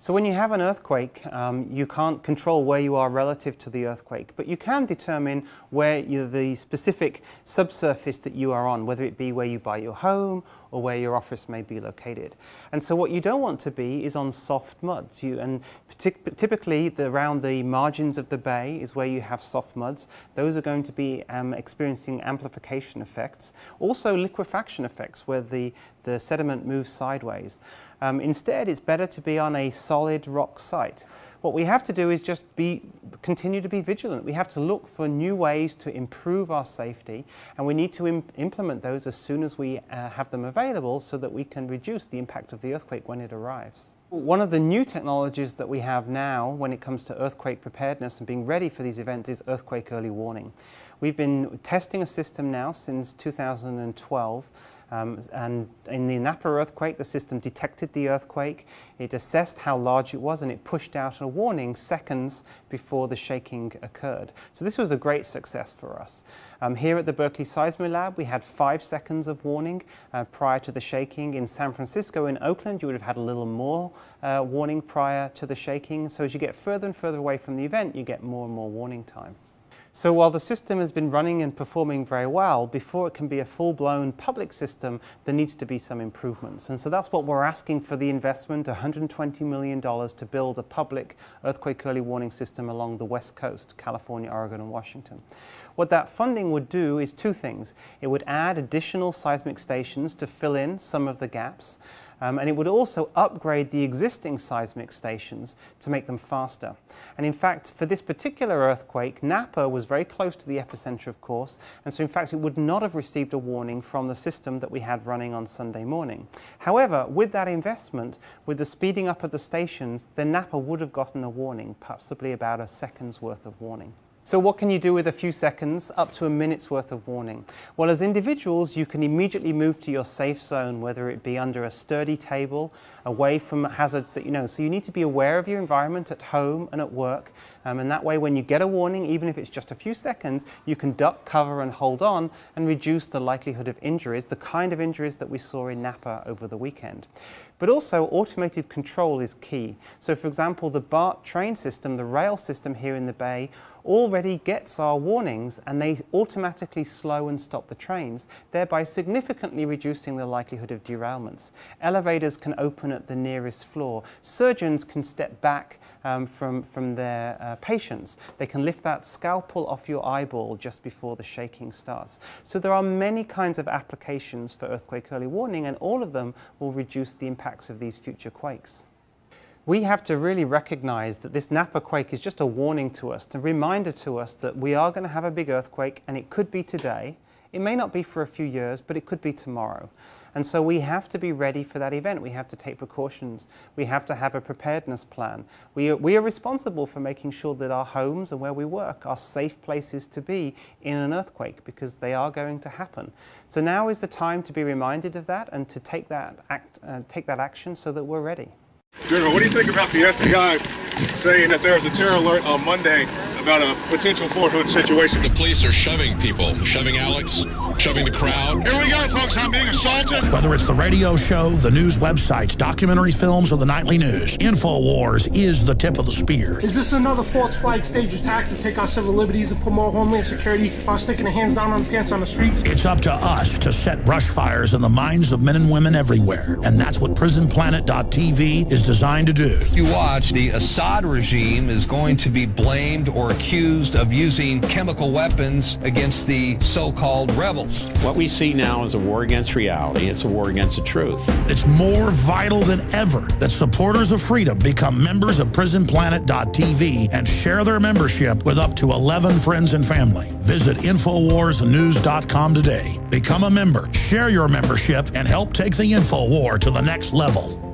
So when you have an earthquake, you can't control where you are relative to the earthquake, but you can determine where the specific subsurface that you are on, whether it be where you buy your home or where your office may be located. And so what you don't want to be is on soft muds. Typically around the margins of the bay is where you have soft muds. Those are going to be experiencing amplification effects, also liquefaction effects where the sediment moves sideways. Instead, it's better to be on a solid rock site. What we have to do is just continue to be vigilant. We have to look for new ways to improve our safety, and we need to implement those as soon as we have them available so that we can reduce the impact of the earthquake when it arrives. One of the new technologies that we have now when it comes to earthquake preparedness and being ready for these events is earthquake early warning. We've been testing a system now since 2012. And in the Napa earthquake, the system detected the earthquake, it assessed how large it was, and it pushed out a warning seconds before the shaking occurred. So this was a great success for us. Here at the Berkeley Seismolab, we had 5 seconds of warning prior to the shaking. In San Francisco, in Oakland, you would have had a little more warning prior to the shaking. So as you get further and further away from the event, you get more and more warning time. So while the system has been running and performing very well, before it can be a full-blown public system, there needs to be some improvements. And so that's what we're asking for the investment, $120 million to build a public earthquake early warning system along the West Coast, California, Oregon, and Washington. What that funding would do is 2 things. It would add additional seismic stations to fill in some of the gaps, and it would also upgrade the existing seismic stations to make them faster. And in fact, for this particular earthquake, Napa was very close to the epicenter, of course, and so in fact it would not have received a warning from the system that we had running on Sunday morning. However, with that investment, with the speeding up of the stations, then Napa would have gotten a warning, possibly about a second's worth of warning. So what can you do with a few seconds, up to a minute's worth of warning? Well, as individuals, you can immediately move to your safe zone, whether it be under a sturdy table, away from hazards that you know. So you need to be aware of your environment at home and at work, and that way when you get a warning, even if it's just a few seconds, you can duck, cover and hold on and reduce the likelihood of injuries, the kind of injuries that we saw in Napa over the weekend. But also, automated control is key. So for example, the BART train system, the rail system here in the Bay, already gets our warnings, and they automatically slow and stop the trains, thereby significantly reducing the likelihood of derailments. Elevators can open at the nearest floor. Surgeons can step back from their patients. They can lift that scalpel off your eyeball just before the shaking starts. So there are many kinds of applications for earthquake early warning, and all of them will reduce the impacts of these future quakes. We have to really recognize that this Napa quake is just a warning to us, a reminder to us that we are going to have a big earthquake, and it could be today. It may not be for a few years, but it could be tomorrow. And so we have to be ready for that event. We have to take precautions. We have to have a preparedness plan. We are responsible for making sure that our homes and where we work are safe places to be in an earthquake, because they are going to happen. So now is the time to be reminded of that and to take that action so that we're ready. General, what do you think about the FBI saying that there's a terror alert on Monday about a potential Fort Hood situation? The police are shoving people, shoving Alex, shoving the crowd. Here we go, folks. I'm being assaulted. Whether it's the radio show, the news websites, documentary films, or the nightly news, InfoWars is the tip of the spear. Is this another false flag stage attack to take our civil liberties and put more homeland security while sticking their hands down on pants on the streets? It's up to us to set brush fires in the minds of men and women everywhere, and that's what PrisonPlanet.tv is designed to do. You watch, the Assad regime is going to be blamed or accused of using chemical weapons against the so-called rebels. What we see now is a war against reality. It's a war against the truth. It's more vital than ever that supporters of freedom become members of PrisonPlanet.tv and share their membership with up to 11 friends and family. Visit InfoWarsNews.com today. Become a member, share your membership, and help take the InfoWar to the next level.